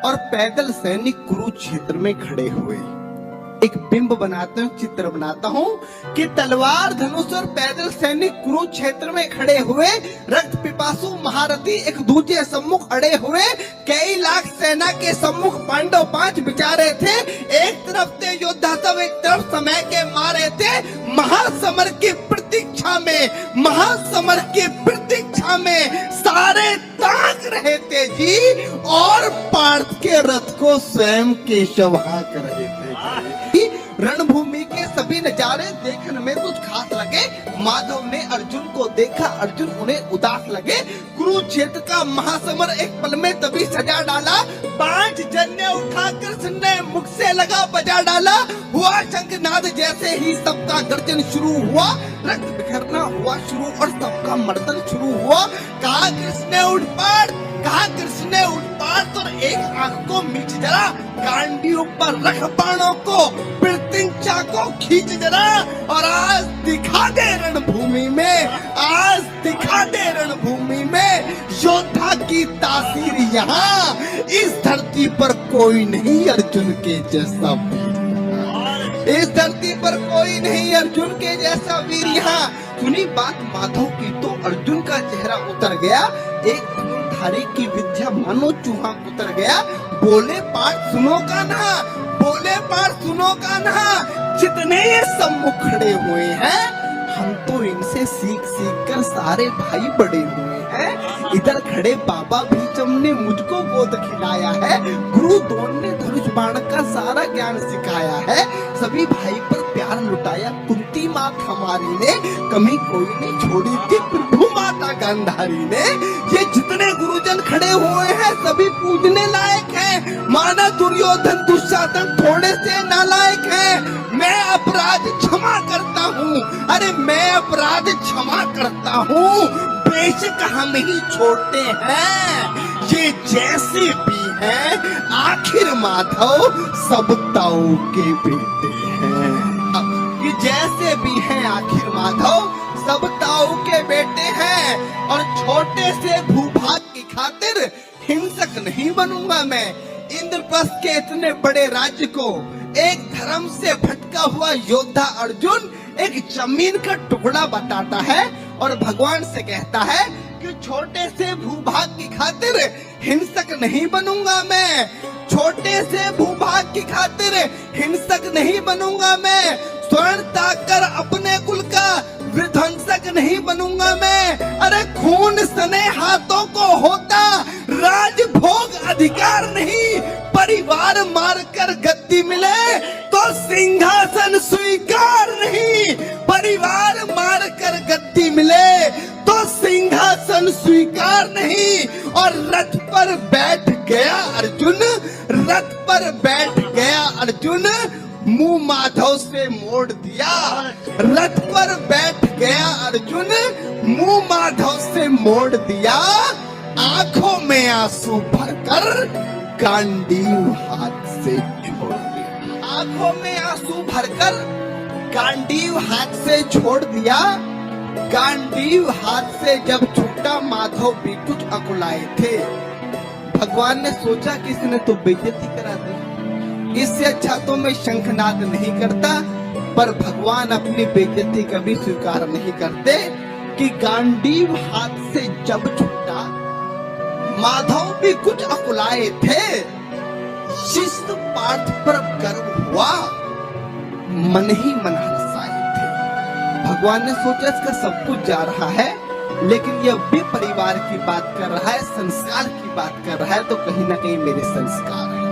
और पैदल सैनिक कुरुक्षेत्र में खड़े हुए। एक बिंब बनाता हूँ, चित्र बनाता हूँ कि तलवार धनुष और पैदल सैनिक कुरुक्षेत्र में खड़े हुए, रक्त पिपासु महारथी एक दूसरे सम्मुख अड़े हुए। कई लाख सेना के सम्मुख पांडव 5 बिचारे थे। एक तरफ थे योद्धा सब, एक तरफ समय के मारे थे। महासमर की प्रतीक्षा में, महासमर की प्रतीक्षा में सारे ताक रहे थे जी, और पार्थ के रथ को स्वयं केशव हाँक रहे थे। रणभूमि के सभी नजारे देखने में कुछ खास लगे। माधव ने अर्जुन को देखा, अर्जुन उन्हें उदास लगे। कुरुक्षेत्र का महासमर एक पल में तभी सजा डाला। 5 जन्य उठा कृष्ण ने मुख से लगा बजा डाला। हुआ शंखनाद, जैसे ही सबका गर्जन शुरू हुआ, रक्त बिखरना हुआ शुरू और सबका मर्दन शुरू हुआ। कहा कृष्ण ने उठ पड़, कहा कृष्ण ने उठ पड़, और एक आंख को मीच जरा, गांडियों पर रख बाणों को, प्रत्यंचा को खींच जरा, और आज दिखा दे रणभूमि में, आज दिखा दे रणभूमि में योद्धा की तासीर। यहाँ इस धरती पर कोई नहीं अर्जुन के जैसा वीर, इस धरती पर कोई नहीं अर्जुन के जैसा वीर। यहाँ सुनी बात माधव की तो अर्जुन का चेहरा उतर गया। एक धनुर्धारी की विद्या मानो चूहा उतर गया। बोले पार्थ सुनो का ना, बोले पार्थ सुनो का ना, जितने ये सम्मुख खड़े हुए हैं, हम तो इनसे सीख सीख कर सारे भाई बड़े हुए हैं। इधर खड़े बाबा भीष्म ने मुझको गोद खिलाया है, गुरु द्रोण ने धनुष बाण का सारा ज्ञान सिखाया है। सभी भाई पर प्यार लुटाया कुंती माँ हमारी ने, कमी कोई नहीं छोड़ी थी प्रभु माता गांधारी ने। ये जितने गुरुजन खड़े हुए हैं सभी पूजने लायक हैं। माना दुर्योधन दुशासन थोड़े से नालायक हैं। मैं अपराध क्षमा करता हूँ, अरे मैं अपराध क्षमा करता हूँ। बेशक हम ही छोटे हैं, ये जैसे भी हैं, आखिर माधव सब ताऊ के बेटे हैं। ये जैसे भी हैं आखिर माधव सब ताऊ के बेटे हैं। और छोटे से भूभाग की खातिर हिंसक नहीं बनूंगा मैं। इंद्रप्रस्थ के इतने बड़े राज्य को एक धर्म से भटका हुआ योद्धा अर्जुन एक जमीन का टुकड़ा बताता है और भगवान से कहता है कि छोटे से भूभाग की खातिर हिंसक नहीं बनूंगा मैं, छोटे से भूभाग की खातिर हिंसक नहीं बनूंगा मैं। स्वर्ण ताकर अपने कुल का विध्वंसक नहीं बनूंगा मैं। अरे खून सने हाथों को होता राजभोग अधिकार नहीं, परिवार मारकर गद्दी मिले तो सिंहासन स्वीकार नहीं, परिवार मारकर गद्दी मिले तो सिंहासन स्वीकार नहीं। और रथ पर बैठ गया अर्जुन, रथ पर बैठ गया अर्जुन, मुंह माधव से मोड़ दिया। रथ पर बैठ गया अर्जुन, मुंह माधव से मोड़ दिया। आंखों में आंसू भरकर गांडीव हाथ से छोड़ दिया, आंखों में आंसू भरकर गांडीव हाथ से छोड़ दिया। गांडीव हाथ से जब छूटा माधव भी कुछ अकुलाए थे। भगवान ने सोचा कि इसने तो बेइज्जती करा दी, इससे अच्छा तो मैं शंखनाद नहीं करता। पर भगवान अपनी बेइज्जती कभी स्वीकार नहीं करते कि गांडीव हाथ से जब छूटा माधव भी कुछ अकुलाए थे। शिष्ट पार्थ पर गर्व हुआ, मन ही मन हर्षाए थे। भगवान ने सोचा इसका सब कुछ जा रहा है, लेकिन यह भी परिवार की बात कर रहा है, संस्कार की बात कर रहा है, तो कहीं ना कहीं मेरे संस्कार है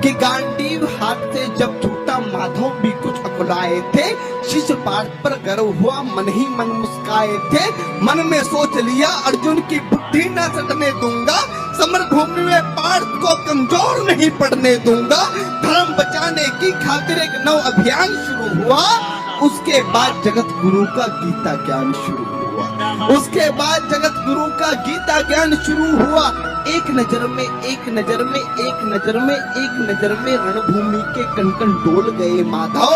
कि गांडीव हाथ से जब छूटा माधव भी कुछ अकुलाए थे। शिष्य पार्थ पर गर्व हुआ, मन ही मन मुस्काए थे। मन में सोच लिया अर्जुन की बुद्धि न सटने दूंगा, समर भूमि में पार्थ को कमजोर नहीं पड़ने दूंगा। धर्म बचाने की खातिर एक नव अभियान शुरू हुआ। उसके बाद जगत गुरु का गीता ज्ञान शुरू हुआ, उसके बाद जगत गुरु का गीता ज्ञान शुरू हुआ। एक नजर में, एक नजर में, एक नजर में, एक नजर में रणभूमि के कण कण डोल गए माधव।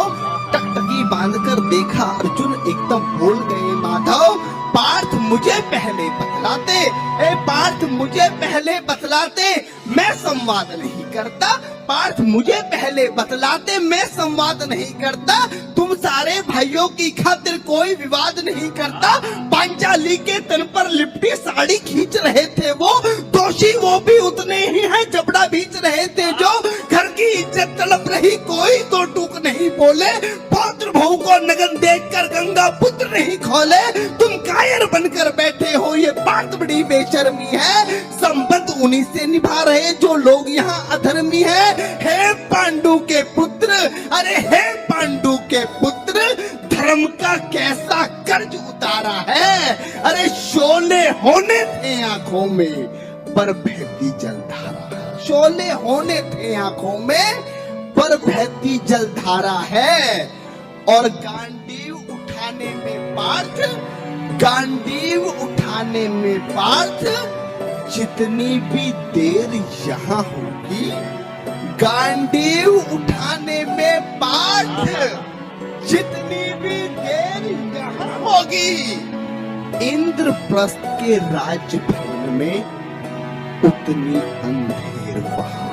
टकटकी बांधकर देखा अर्जुन, एकदम बोल गए माधव, पार्थ मुझे पहले बतलाते, ए पार्थ मुझे पहले बतलाते, मैं संवाद नहीं करता। पार्थ मुझे पहले बतलाते, मैं संवाद नहीं करता। तुम सारे भाइयों की खातिर कोई विवाद नहीं करता। पांचाली के तन पर लिपटी साड़ी खींच रहे थे वो, दोषी वो भी उतने ही हैं, जबड़ा बीच रहे थे जो। घर की इज्जत तड़प रही, कोई तो टूक नहीं बोले। पौत्र बहु को नगन देखकर गंगा पुत्र नहीं खोले। तुम कायर बनकर बैठे हो, ये बात बड़ी बेशर्मी है। संबंध उन्हीं से निभा रहे जो लोग यहाँ अधर्मी है। हे पांडु के पुत्र, अरे हे पांडु के पुत्र, धर्म का कैसा कर्ज उतारा है। अरे शोले होने थे आंखों में, पर बहती जलधारा। शोले होने थे आंखों में, पर बहती जलधारा है। और गांडीव उठाने में पार्थ, गांडीव उठाने में पार्थ, जितनी भी देर यहाँ होगी, गांडीव उठाने में पार्थ, जितनी भी देर यहाँ होगी, इंद्रप्रस्थ के राजभवन में उतनी अंधेर वहां।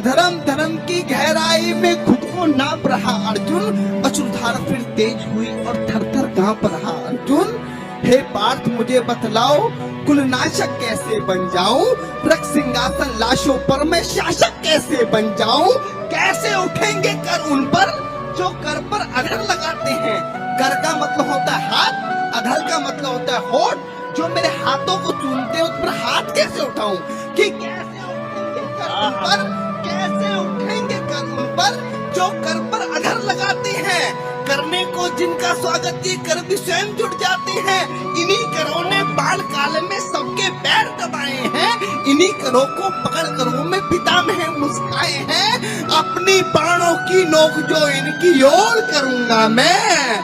अधर्म धर्म की गहराई में खुद को नाप रहा अर्जुन, अश्रुधारा फिर तेज हुई और थर-थर कांप रहा अर्जुन। हे पार्थ मुझे बतलाओ, कुलनाशक कैसे बन जाऊं, रख सिंहासन लाशों पर मैं शासक कैसे बन जाऊं। कैसे उठेंगे कर उन पर जो कर पर अधर लगाते हैं। कर का मतलब होता है हाथ, अधर का मतलब होता है होठ। जो मेरे हाथों को चूमते हैं उस पर हाथ कैसे उठाऊं, कि कैसे उठेंगे कर उन पर, कैसे उठेंगे कर उन पर जो कर पर अधर लगाते हैं। करने को जिनका स्वागत ये कर भी स्वयं जुट जाते हैं। इन्हीं करों ने बाल काल में सबके पैर दबाए हैं। इन्हीं करों को पकड़ कर वो मैं पितामह मुस्काए हैं। अपनी बाणों की नोक जो इनकी ओर करूंगा मैं,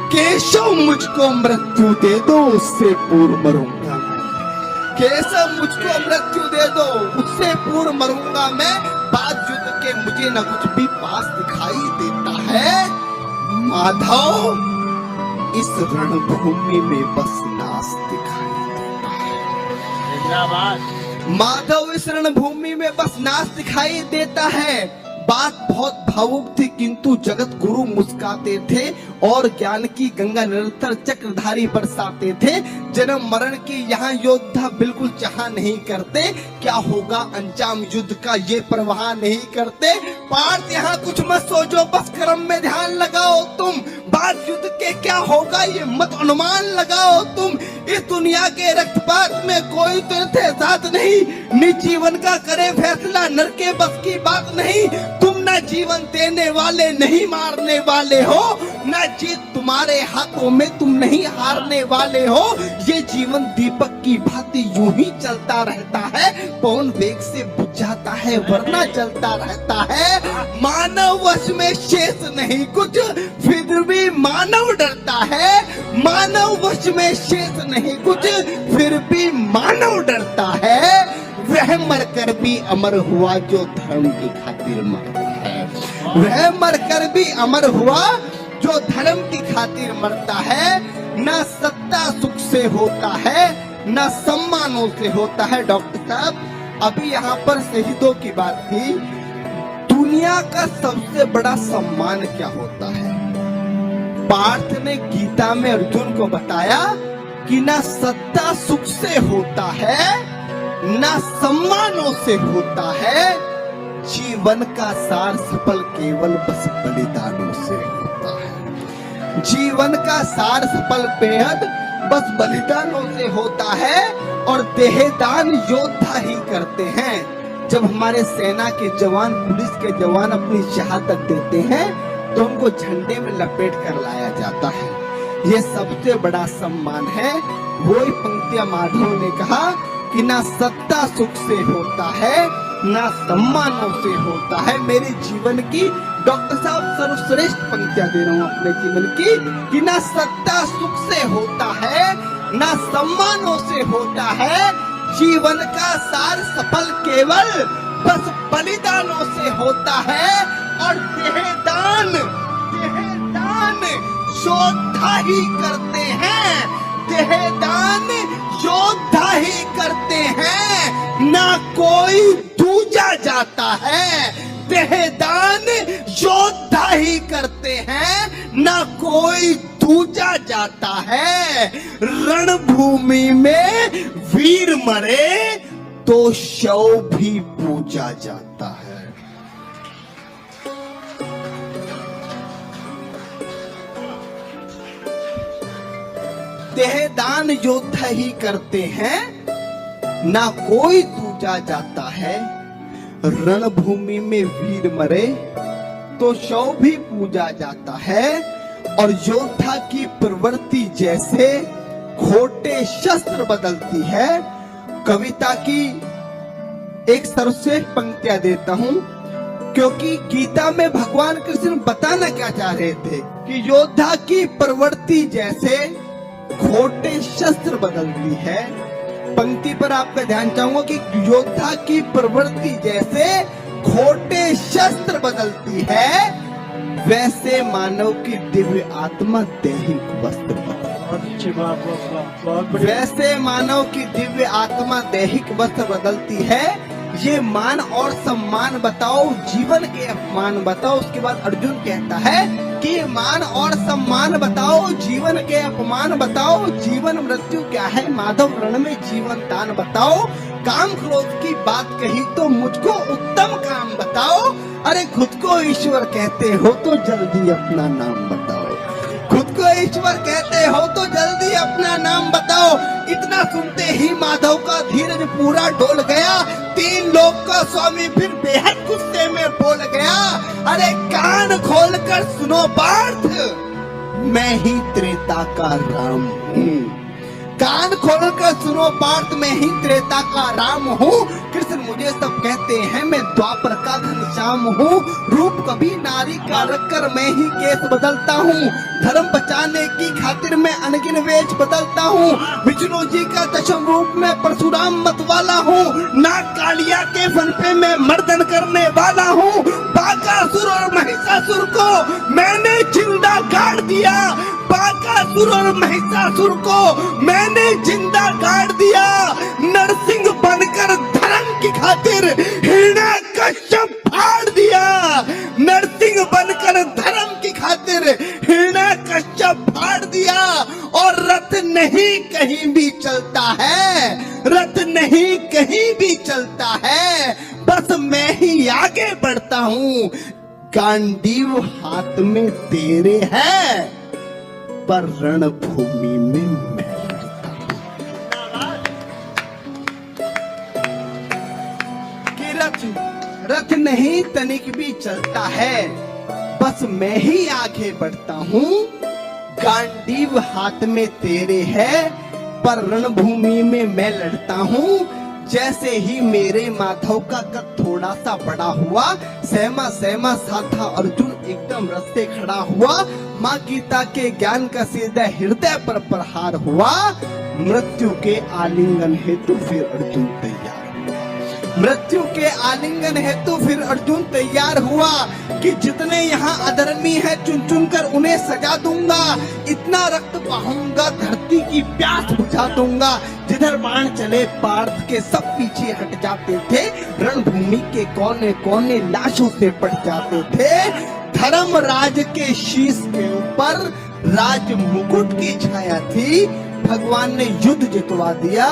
केशव मुझको मृत्यु दे दो उससे पूर्व मरूंगा मैं। केशव मुझको मृत्यु दे दो उससे पूर्व मरूंगा मैं। बात युद्ध के मुझे न कुछ भी पास दिखाई देता है। माधव इस रणभूमि में बस नाश दिखाई देता है। माधव इस रणभूमि में बस नाश दिखाई देता है। बात बहुत भावुक थी, किंतु जगत गुरु मुस्काते थे और ज्ञान की गंगा निरंतर चक्रधारी बरसाते थे। जन्म मरण की यहाँ योद्धा बिल्कुल चाह नहीं करते। क्या होगा अंजाम युद्ध का ये परवाह नहीं करते। पार्थ यहाँ कुछ मत सोचो, बस कर्म में ध्यान लगाओ तुम। बात युद्ध के क्या होगा ये मत अनुमान लगाओ तुम। इस दुनिया के रक्तपात में कोई तीर्थयात्रा नहीं। निज जीवन का करे फैसला, नर के बस की बात नहीं। तुम न जीवन देने वाले नहीं मारने वाले हो, न जीत तुम्हारे हाथों में, तुम नहीं हारने वाले हो। ये जीवन दीपक की भांति यूं ही चलता रहता है। पवन वेग से बुझ जाता है वरना चलता रहता है। मानव वश में शेष नहीं कुछ, फिर भी मानव डरता है। मानव वश में शेष नहीं कुछ, फिर भी मानव डरता है। वह मरकर भी अमर हुआ जो धर्म की खातिर मरता है। वह मरकर भी अमर हुआ जो धर्म की खातिर मरता है। न सत्ता सुख से होता है, न सम्मानों से होता है। डॉक्टर साहब अभी यहाँ पर शहीदों की बात थी। दुनिया का सबसे बड़ा सम्मान क्या होता है? पार्थ ने गीता में अर्जुन को बताया कि न सत्ता सुख से होता है, न सम्मानों से होता है। जीवन का सार सफल केवल बस बलिदानों से होता है। जीवन का सार सफल बेहद बस बलिदानों से होता है। और देहदान योद्धा ही करते हैं। जब हमारे सेना के जवान, पुलिस के जवान अपनी शहादत देते हैं तो उनको झंडे में लपेट कर लाया जाता है। ये सबसे बड़ा सम्मान है। वही पंक्तियां माधव ने कहा कि ना सत्ता सुख से होता है, ना सम्मानों से होता है। मेरे जीवन की डॉक्टर साहब सर्वश्रेष्ठ पंक्तियां दे रहा हूँ अपने जीवन की, कि ना सत्ता सुख से होता है, ना सम्मानों से होता है। जीवन का सार सफल केवल बस बलिदानों से होता है। और देहदान योद्धा ही करते हैं। देहदान योद्धा ही करते हैं, ना कोई दूजा जा जाता है। देहदान योद्धा ही करते हैं, ना कोई दूजा जाता है। रणभूमि में वीर मरे तो शव भी पूजा जाता है। देहदान योद्धा ही करते हैं, ना कोई दूजा जाता है। रणभूमि में वीर मरे तो शव भी पूजा जाता है। और योद्धा की प्रवृत्ति जैसे खोटे शस्त्र बदलती है। कविता की एक सर्वश्रेष्ठ पंक्तियां देता हूं, क्योंकि गीता में भगवान कृष्ण बताना क्या चाह रहे थे कि योद्धा की प्रवृत्ति जैसे खोटे शस्त्र बदलती है। पंक्ति पर आपका ध्यान चाहूंगा कि योद्धा की प्रवृत्ति जैसे खोटे शस्त्र बदलती है, वैसे मानव की दिव्य आत्मा दैहिक वस्त्र वैसे मानव की दिव्य आत्मा दैहिक वस्त्र बदलती है। ये मान और सम्मान बताओ, जीवन के अपमान बताओ। उसके बाद अर्जुन कहता है कि मान और सम्मान बताओ, जीवन के अपमान बताओ। जीवन मृत्यु क्या है, माधव रण में जीवन दान बताओ। काम क्रोध की बात कही तो मुझको उत्तम काम बताओ। अरे खुद को ईश्वर कहते हो तो जल्दी अपना नाम बताओ। खुद को ईश्वर कहते हो तो जल्दी अपना नाम बताओ। इतना सुनते ही माधव का धीरज पूरा डोल गया। 3 लोक का स्वामी फिर बेहद गुस्से में बोल गया, अरे कान खोलकर सुनो पार्थ, मैं ही त्रेता का राम हूँ। कान खोलकर सुनो पार्थ, मैं ही त्रेता का राम हूँ। कृष्ण मुझे सब कहते हैं, मैं द्वापर का घनश्याम हूँ। रूप कभी नारी का रखकर मैं ही केस बदलता हूँ। धर्म बचाने की खातिर मैं अनगिन वेश बदलता हूँ। विष्णु जी का दशम रूप में परशुराम मत वाला हूँ। नाग कालिया के फन पे मैं मर्दन करने वाला हूँ। बाकासुर और महिषासुर को मैंने जिंदा गाड़ दिया। बाकासुर और महिषासुर को मैंने जिंदा गाड़ दिया। नरसिंह बनकर धर्म की खातिर हिरण्यकश्यप फाड़ दिया। नरसिंह बनकर धर्म की खातिर हिरण्यकश्यप फाड़ दिया। और रथ नहीं कहीं भी चलता है, रथ नहीं कहीं भी चलता है, बस मैं ही आगे बढ़ता हूँ। गांडीव हाथ में तेरे है, पर रणभूमि में मैं लड़ता हूं। कि रथ नहीं तनिक भी चलता है, बस मैं ही आगे बढ़ता हूँ। गांडीव हाथ में तेरे है, पर रणभूमि में मैं लड़ता हूँ। जैसे ही मेरे माधव का कद थोड़ा सा बड़ा हुआ, सहमा सहमा सा था अर्जुन एकदम रस्ते खड़ा हुआ। माँ गीता के ज्ञान का सीधा हृदय पर प्रहार हुआ। मृत्यु के आलिंगन हेतु फिर अर्जुन तैयार हुआ। मृत्यु के आलिंगन हेतु फिर अर्जुन तैयार हुआ कि जितने यहाँ अधर्मी हैं चुन चुन कर उन्हें सजा दूंगा। इतना रक्त बहाऊंगा धरती की प्यास बुझा दूंगा। जिधर बाण चले पार्थ के सब पीछे हट जाते थे। रणभूमि के कोने कोने लाशों से पट जाते थे। धर्मराज के शीश के ऊपर राज मुकुट की छाया थी। भगवान ने युद्ध जितवा दिया।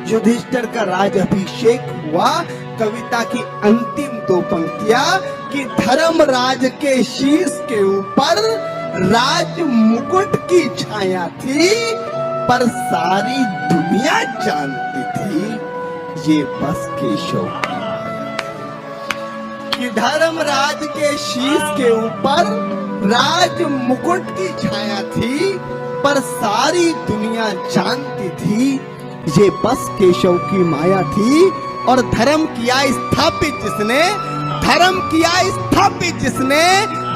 युधिष्ठिर का राज अभिषेक हुआ। कविता की अंतिम 2 पंक्तियां कि धर्मराज के शीश के ऊपर राज मुकुट की छाया थी, पर सारी दुनिया जानती थी ये बस केशव की माया। कि धर्मराज के शीश के ऊपर राज मुकुट की छाया थी, पर सारी दुनिया जानती थी ये बस केशव की माया थी। और धर्म किया स्थापित जिसने, धर्म किया स्थापित जिसने,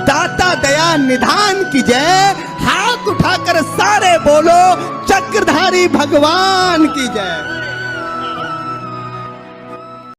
दाता दया निधान की जय। हाथ उठाकर सारे बोलो चक्रधारी भगवान की जय।